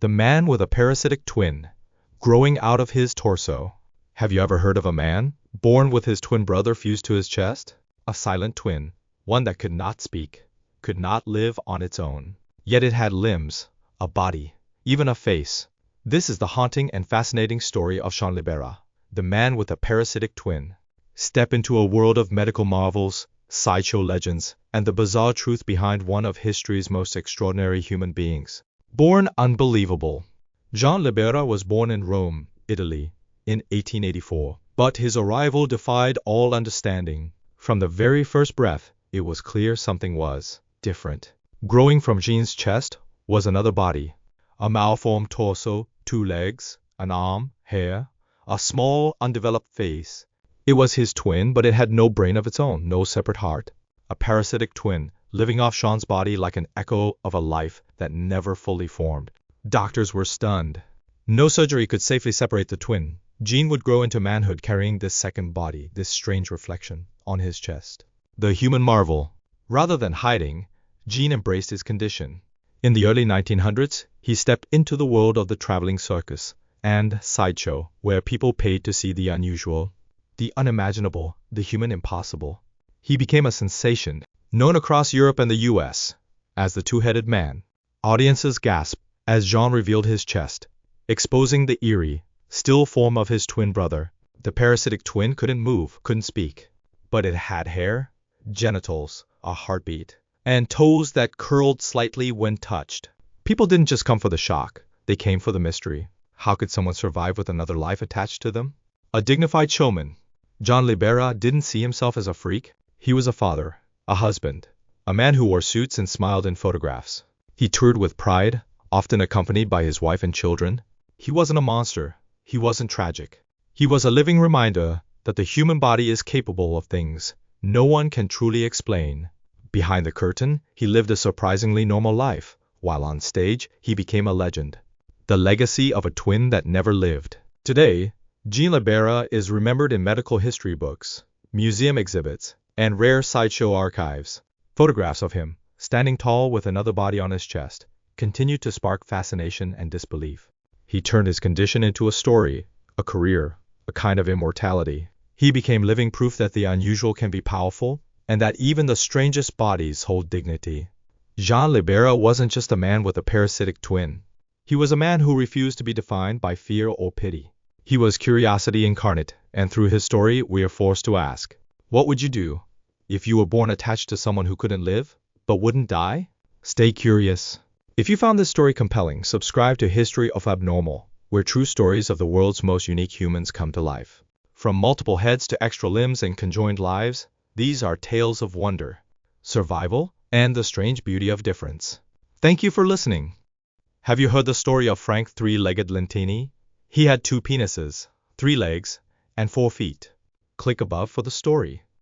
The man with a parasitic twin growing out of his torso. Have you ever heard of a man born with his twin brother fused to his chest? A silent twin, one that could not speak, could not live on its own. Yet it had limbs, a body, even a face. This is the haunting and fascinating story of Jean Libbera, the man with a parasitic twin. Step into a world of medical marvels, sideshow legends, and the bizarre truth behind one of history's most extraordinary human beings. Born unbelievable. Jean Libbera was born in Rome, Italy, in 1884, but his arrival defied all understanding. From the very first breath, it was clear something was different. Growing from Jean's chest was another body, a malformed torso, 2 legs, an arm, hair, a small, undeveloped face. It was his twin, but it had no brain of its own, no separate heart. A parasitic twin, living off Jean's body like an echo of a life that never fully formed. Doctors were stunned. No surgery could safely separate the twin. Jean would grow into manhood carrying this second body, this strange reflection, on his chest. The human marvel. Rather than hiding, Jean embraced his condition. In the early 1900s, he stepped into the world of the traveling circus and sideshow, where people paid to see the unusual, the unimaginable, the human impossible. He became a sensation, known across Europe and the US as the two-headed man. Audiences gasped as Jean revealed his chest, exposing the eerie, still form of his twin brother. The parasitic twin couldn't move, couldn't speak, but it had hair, genitals, a heartbeat, and toes that curled slightly when touched. People didn't just come for the shock, they came for the mystery. How could someone survive with another life attached to them? A dignified showman, Jean Libbera didn't see himself as a freak. He was a father, a husband, a man who wore suits and smiled in photographs. He toured with pride, often accompanied by his wife and children. He wasn't a monster. He wasn't tragic. He was a living reminder that the human body is capable of things no one can truly explain. Behind the curtain, he lived a surprisingly normal life, while on stage, he became a legend. The legacy of a twin that never lived. Today, Jean Libbera is remembered in medical history books, museum exhibits, and rare sideshow archives. Photographs of him, standing tall with another body on his chest, continue to spark fascination and disbelief. He turned his condition into a story, a career, a kind of immortality. He became living proof that the unusual can be powerful, and that even the strangest bodies hold dignity. Jean Libbera wasn't just a man with a parasitic twin. He was a man who refused to be defined by fear or pity. He was curiosity incarnate, and through his story, we are forced to ask, what would you do if you were born attached to someone who couldn't live, but wouldn't die? Stay curious. If you found this story compelling, subscribe to History of Abnormal, where true stories of the world's most unique humans come to life. From multiple heads to extra limbs and conjoined lives, these are tales of wonder, survival, and the strange beauty of difference. Thank you for listening. Have you heard the story of Frank Three-Legged Lentini? He had 2 penises, 3 legs, and 4 feet. Click above for the story.